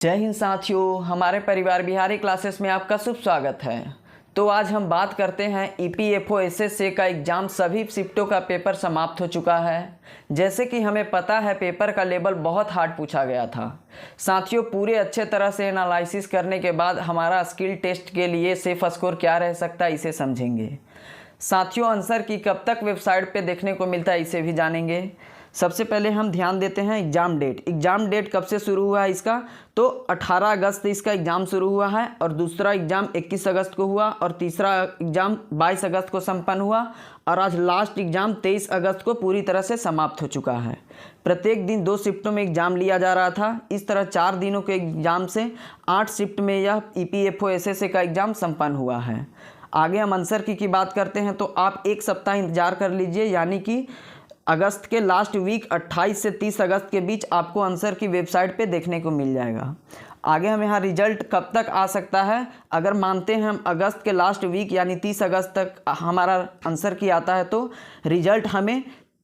जय हिंद साथियों, हमारे परिवार बिहारी क्लासेस में आपका शुभ स्वागत है। तो आज हम बात करते हैं ईपीएफओ एसएससी का एग्ज़ाम सभी शिफ्टों का पेपर समाप्त हो चुका है। जैसे कि हमें पता है पेपर का लेवल बहुत हार्ड पूछा गया था। साथियों, पूरे अच्छे तरह से एनालिसिस करने के बाद हमारा स्किल टेस्ट के लिए सेफ स्कोर क्या रह सकता है इसे समझेंगे। साथियों, आंसर की कब तक वेबसाइट पे देखने को मिलता है इसे भी जानेंगे। सबसे पहले हम ध्यान देते हैं एग्ज़ाम डेट। एग्ज़ाम डेट कब से शुरू हुआ है इसका, तो 18 अगस्त से इसका एग्ज़ाम शुरू हुआ है और दूसरा एग्ज़ाम 21 अगस्त को हुआ और तीसरा एग्ज़ाम 22 अगस्त को संपन्न हुआ और आज लास्ट एग्ज़ाम 23 अगस्त को पूरी तरह से समाप्त हो चुका है। प्रत्येक दिन 2 शिफ्टों में एग्ज़ाम लिया जा रहा था। इस तरह 4 दिनों के एग्ज़ाम से 8 शिफ्ट में यह ईपीएफओ एसएससी का एग्ज़ाम संपन्न हुआ है। आगे हम आंसर की बात करते हैं, तो आप एक सप्ताह इंतजार कर लीजिए, यानी कि अगस्त के लास्ट वीक 28 से 30 अगस्त के बीच आपको आंसर की वेबसाइट पे देखने को मिल जाएगा। आगे हम यहाँ रिजल्ट कब तक आ सकता है, अगर मानते हैं हम अगस्त के लास्ट वीक यानी 30 अगस्त तक हमारा आंसर की आता है, तो रिजल्ट हमें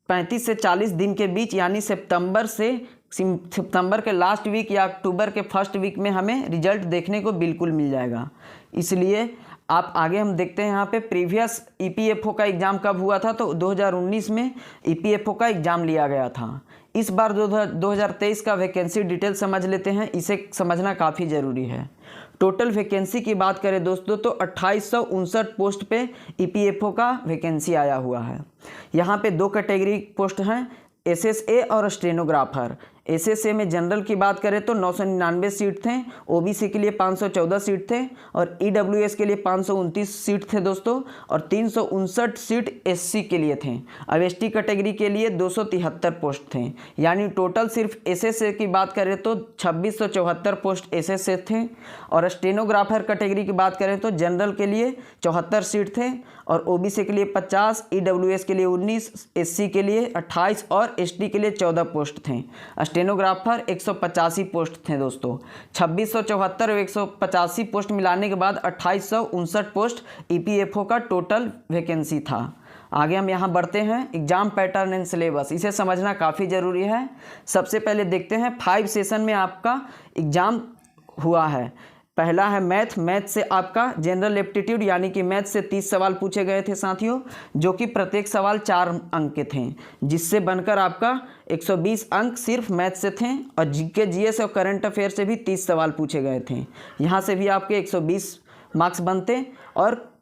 35 से 40 दिन के बीच यानी सितंबर के लास्ट वीक या अक्टूबर के फर्स्ट वीक में हमें रिजल्ट देखने को बिल्कुल मिल जाएगा। इसलिए आप आगे हम देखते हैं यहाँ पे प्रीवियस ईपीएफओ का एग्ज़ाम कब हुआ था, तो 2019 में ईपीएफओ का एग्ज़ाम लिया गया था। इस बार 2023 का वैकेंसी डिटेल समझ लेते हैं, इसे समझना काफ़ी ज़रूरी है। टोटल वैकेंसी की बात करें दोस्तों, तो 2859 पोस्ट पे ईपीएफओ का वैकेंसी आया हुआ है। यहाँ पे 2 कैटेगरी पोस्ट हैं, एसएसए और स्टेनोग्राफर। एसएसए में जनरल की बात करें तो 999 सीट थे, ओबीसी के लिए 514 सीट थे और ईडब्ल्यूएस के लिए 529 सीट थे दोस्तों, और 359 सीट एससी के लिए थे। अब एसटी कैटेगरी के लिए 273 पोस्ट थे, यानी टोटल सिर्फ एसएसए की बात करें तो 2674 पोस्ट एसएसए थे। और स्टेनोग्राफर कैटेगरी की बात करें तो जनरल के लिए 74 सीट थे और ओबीसी के लिए 50, ईडब्ल्यूएस के लिए 19, एससी के लिए 28 और एसटी के लिए 14 पोस्ट थे। स्टेनोग्राफर 185 पोस्ट थे दोस्तों। 2674 और 185 पोस्ट मिलाने के बाद 2859 पोस्ट ईपीएफओ का टोटल वैकेंसी था। आगे हम यहाँ बढ़ते हैं, एग्जाम पैटर्न एंड सिलेबस, इसे समझना काफ़ी ज़रूरी है। सबसे पहले देखते हैं 5 सेशन में आपका एग्ज़ाम हुआ है। पहला है मैथ से आपका जनरल एप्टीट्यूड यानी कि मैथ से 30 सवाल पूछे गए थे साथियों, जो कि प्रत्येक सवाल 4 अंक के थे, जिससे बनकर आपका 120 अंक सिर्फ मैथ से थे। और जीके जीएस और करंट अफेयर से भी 30 सवाल पूछे गए थे, यहाँ से भी आपके 120 मार्क्स बनते। और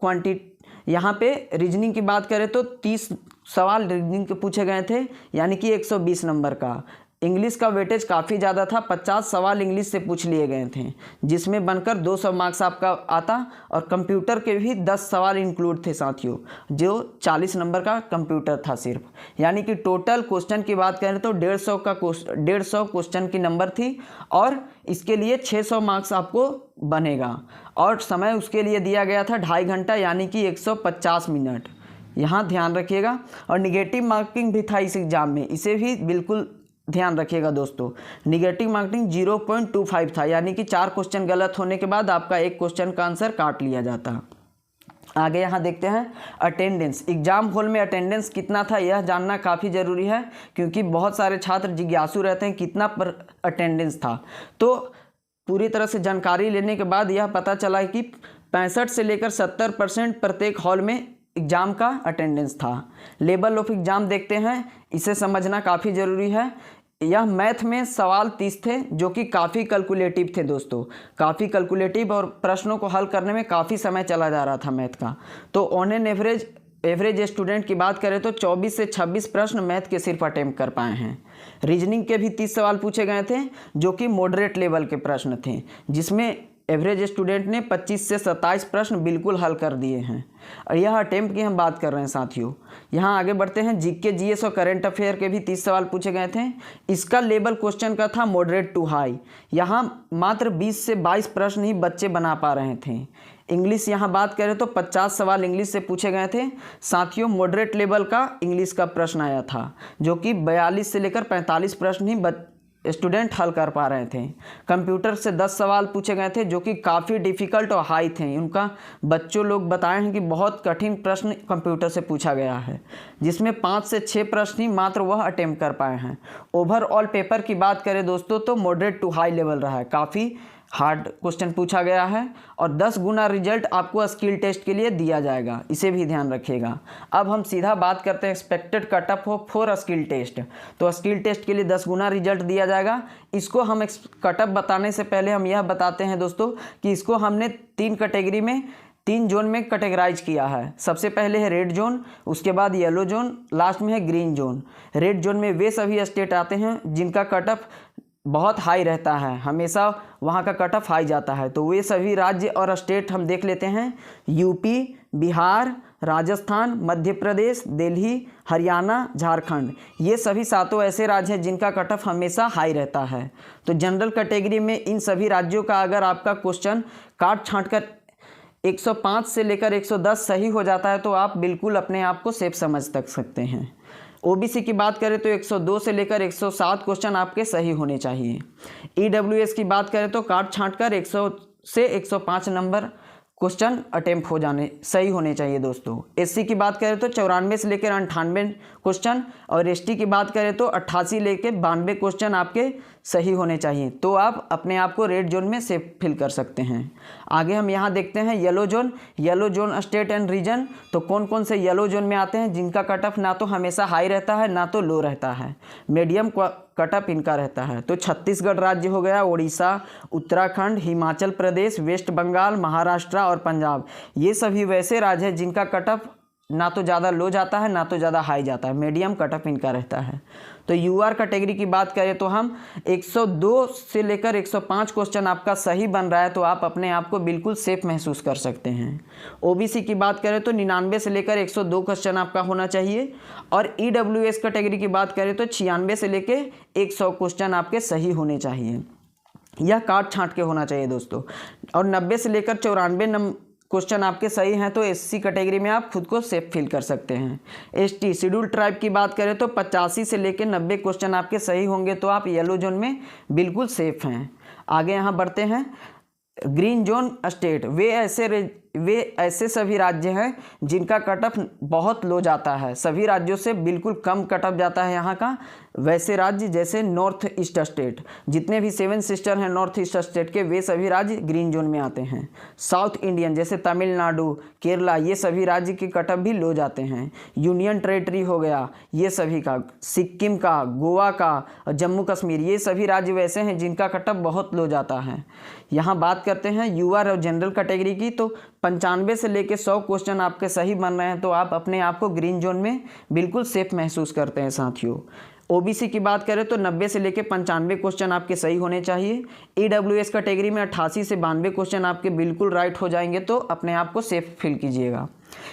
यहाँ पे रीजनिंग की बात करें तो 30 सवाल रीजनिंग के पूछे गए थे, यानी कि 120 नंबर का। इंग्लिश का वेटेज काफ़ी ज़्यादा था, 50 सवाल इंग्लिश से पूछ लिए गए थे, जिसमें बनकर 200 मार्क्स आपका आता। और कंप्यूटर के भी 10 सवाल इंक्लूड थे साथियों, जो 40 नंबर का कंप्यूटर था सिर्फ। यानी कि टोटल क्वेश्चन की बात करें तो 150 क्वेश्चन की नंबर थी और इसके लिए 600 मार्क्स आपको बनेगा। और समय उसके लिए दिया गया था 2.5 घंटा यानी कि 150 मिनट, यहाँ ध्यान रखिएगा। और निगेटिव मार्किंग भी था इस एग्ज़ाम में, इसे भी बिल्कुल ध्यान रखिएगा दोस्तों। निगेटिव मार्किंग 0.25 था, यानी कि 4 क्वेश्चन गलत होने के बाद आपका 1 क्वेश्चन का आंसर काट लिया जाता। आगे यहाँ देखते हैं अटेंडेंस। एग्जाम हॉल में अटेंडेंस कितना था यह जानना काफ़ी ज़रूरी है, क्योंकि बहुत सारे छात्र जिज्ञासु रहते हैं कितना पर अटेंडेंस था। तो पूरी तरह से जानकारी लेने के बाद यह पता चला कि 65 से लेकर 70% प्रत्येक हॉल में एग्ज़ाम का अटेंडेंस था। लेवल ऑफ एग्ज़ाम देखते हैं, इसे समझना काफ़ी ज़रूरी है। यह मैथ में सवाल 30 थे, जो कि काफ़ी कैलकुलेटिव थे दोस्तों, काफ़ी कैलकुलेटिव, और प्रश्नों को हल करने में काफ़ी समय चला जा रहा था मैथ का। तो ऑन एन एवरेज स्टूडेंट की बात करें तो 24 से 26 प्रश्न मैथ के सिर्फ अटेम्प्ट कर पाए हैं। रीजनिंग के भी 30 सवाल पूछे गए थे, जो कि मॉडरेट लेवल के प्रश्न थे, जिसमें एवरेज स्टूडेंट ने 25 से 27 प्रश्न बिल्कुल हल कर दिए हैं। और यह अटेम्प्ट की हम बात कर रहे हैं साथियों। यहाँ आगे बढ़ते हैं, जीके जीएस और करंट अफेयर के भी 30 सवाल पूछे गए थे। इसका लेवल क्वेश्चन का था मॉडरेट टू हाई, यहाँ मात्र 20 से 22 प्रश्न ही बच्चे बना पा रहे थे। इंग्लिश यहाँ बात करें तो 50 सवाल इंग्लिश से पूछे गए थे साथियों। मॉडरेट लेवल का इंग्लिश का प्रश्न आया था, जो कि 42 से लेकर 45 प्रश्न ही स्टूडेंट हल कर पा रहे थे। कंप्यूटर से 10 सवाल पूछे गए थे जो कि काफ़ी डिफ़िकल्ट और हाई थे। उनका बच्चों लोग बताए हैं कि बहुत कठिन प्रश्न कंप्यूटर से पूछा गया है, जिसमें 5 से 6 प्रश्न ही मात्र वह अटेम्प्ट कर पाए हैं। ओवरऑल पेपर की बात करें दोस्तों तो मॉडरेट टू हाई लेवल रहा है, काफ़ी हार्ड क्वेश्चन पूछा गया है और 10 गुना रिजल्ट आपको स्किल टेस्ट के लिए दिया जाएगा, इसे भी ध्यान रखिएगा। अब हम सीधा बात करते हैं एक्सपेक्टेड कटअप हो फॉर स्किल टेस्ट। तो स्किल टेस्ट के लिए 10 गुना रिजल्ट दिया जाएगा। इसको हम कटअप बताने से पहले हम यह बताते हैं दोस्तों कि इसको हमने 3 कैटेगरी में 3 जोन में कैटेगराइज किया है। सबसे पहले है रेड जोन, उसके बाद येलो जोन, लास्ट में है ग्रीन जोन। रेड जोन में वे सभी स्टेट आते हैं जिनका कटअप बहुत हाई रहता है, हमेशा वहाँ का कट ऑफ हाई जाता है। तो वे सभी राज्य और स्टेट हम देख लेते हैं, यूपी, बिहार, राजस्थान, मध्य प्रदेश, दिल्ली, हरियाणा, झारखंड। ये सभी 7 ऐसे राज्य हैं जिनका कट ऑफ हमेशा हाई रहता है। तो जनरल कैटेगरी में इन सभी राज्यों का अगर आपका क्वेश्चन काट छाँट कर 105 से लेकर 110 सही हो जाता है तो आप बिल्कुल अपने आप को सेफ समझ सकते हैं। ओबीसी की बात करें तो 102 से लेकर 107 क्वेश्चन आपके सही होने चाहिए। ईडब्ल्यूएस की बात करें तो काट छाँट कर 100 से 105 नंबर क्वेश्चन अटेम्प्ट हो जाने सही होने चाहिए दोस्तों। एससी की बात करें तो 94 से लेकर 98 क्वेश्चन और एसटी की बात करें तो 88 लेकर 92 क्वेश्चन आपके सही होने चाहिए। तो आप अपने आप को रेड जोन में सेफ फील कर सकते हैं। आगे हम यहाँ देखते हैं yellow zone. Yellow zone state and region. तो कौन कौन से येलो जोन में आते हैं जिनका कट ऑफ ना तो हमेशा हाई रहता है ना तो लो रहता है, मीडियम कट ऑफ इनका रहता है। तो छत्तीसगढ़ राज्य हो गया, उड़ीसा, उत्तराखंड, हिमाचल प्रदेश, वेस्ट बंगाल, महाराष्ट्र और पंजाब। ये सभी वैसे राज्य हैं जिनका कट ऑफ ना तो ज़्यादा लो जाता है ना तो ज़्यादा हाई जाता है, मीडियम कट ऑफ इनका रहता है। तो यूआर कैटेगरी की बात करें तो हम 102 से लेकर 105 क्वेश्चन आपका सही बन रहा है तो आप अपने आप को बिल्कुल सेफ महसूस कर सकते हैं। ओबीसी की बात करें तो 99 से लेकर 102 क्वेश्चन आपका होना चाहिए और ईडब्ल्यूएस कैटेगरी की बात करें तो 96 से लेकर 100 क्वेश्चन आपके सही होने चाहिए। यह काट छाँट के होना चाहिए दोस्तों। और 90 से लेकर 94 क्वेश्चन आपके सही हैं तो एससी कैटेगरी में आप खुद को सेफ फील कर सकते हैं। एसटी शेड्यूल ट्राइब की बात करें तो 85 से लेकर 90 क्वेश्चन आपके सही होंगे तो आप येलो जोन में बिल्कुल सेफ हैं। आगे यहाँ बढ़ते हैं। ग्रीन जोन स्टेट वे ऐसे सभी राज्य हैं जिनका कट ऑफ बहुत लो जाता है, सभी राज्यों से बिल्कुल कम कट ऑफ जाता है यहाँ का। वैसे राज्य जैसे नॉर्थ ईस्ट स्टेट, जितने भी 7 सिस्टर हैं नॉर्थ ईस्ट स्टेट के, वे सभी राज्य ग्रीन जोन में आते हैं। साउथ इंडियन जैसे तमिलनाडु, केरला, ये सभी राज्य के कट ऑफ भी लो जाते हैं। यूनियन टेरिटरी हो गया ये सभी का, सिक्किम का, गोवा का, जम्मू कश्मीर, ये सभी राज्य वैसे हैं जिनका कट ऑफ बहुत लो जाता है। यहाँ बात करते हैं यूआर और जनरल कैटेगरी की। तो 95 से लेकर 100 क्वेश्चन आपके सही बन रहे हैं तो आप अपने आप को ग्रीन जोन में बिल्कुल सेफ महसूस करते हैं साथियों। ओबीसी की बात करें तो 90 से लेकर 95 क्वेश्चन आपके सही होने चाहिए। ईडब्ल्यूएस कैटेगरी में 88 से 92 क्वेश्चन आपके बिल्कुल राइट हो जाएंगे तो अपने आप को सेफ फील कीजिएगा।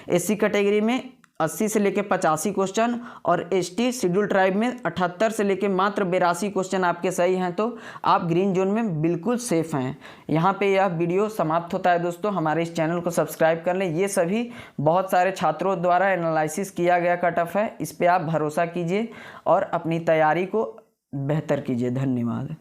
एससी कैटेगरी में 80 से लेकर 85 क्वेश्चन और एसटी शेड्यूल ट्राइब में 78 से लेकर मात्र 82 क्वेश्चन आपके सही हैं तो आप ग्रीन जोन में बिल्कुल सेफ हैं। यहाँ पे यह वीडियो समाप्त होता है दोस्तों। हमारे इस चैनल को सब्सक्राइब कर लें। ये सभी बहुत सारे छात्रों द्वारा एनालिसिस किया गया कट ऑफ है, इस पर आप भरोसा कीजिए और अपनी तैयारी को बेहतर कीजिए। धन्यवाद।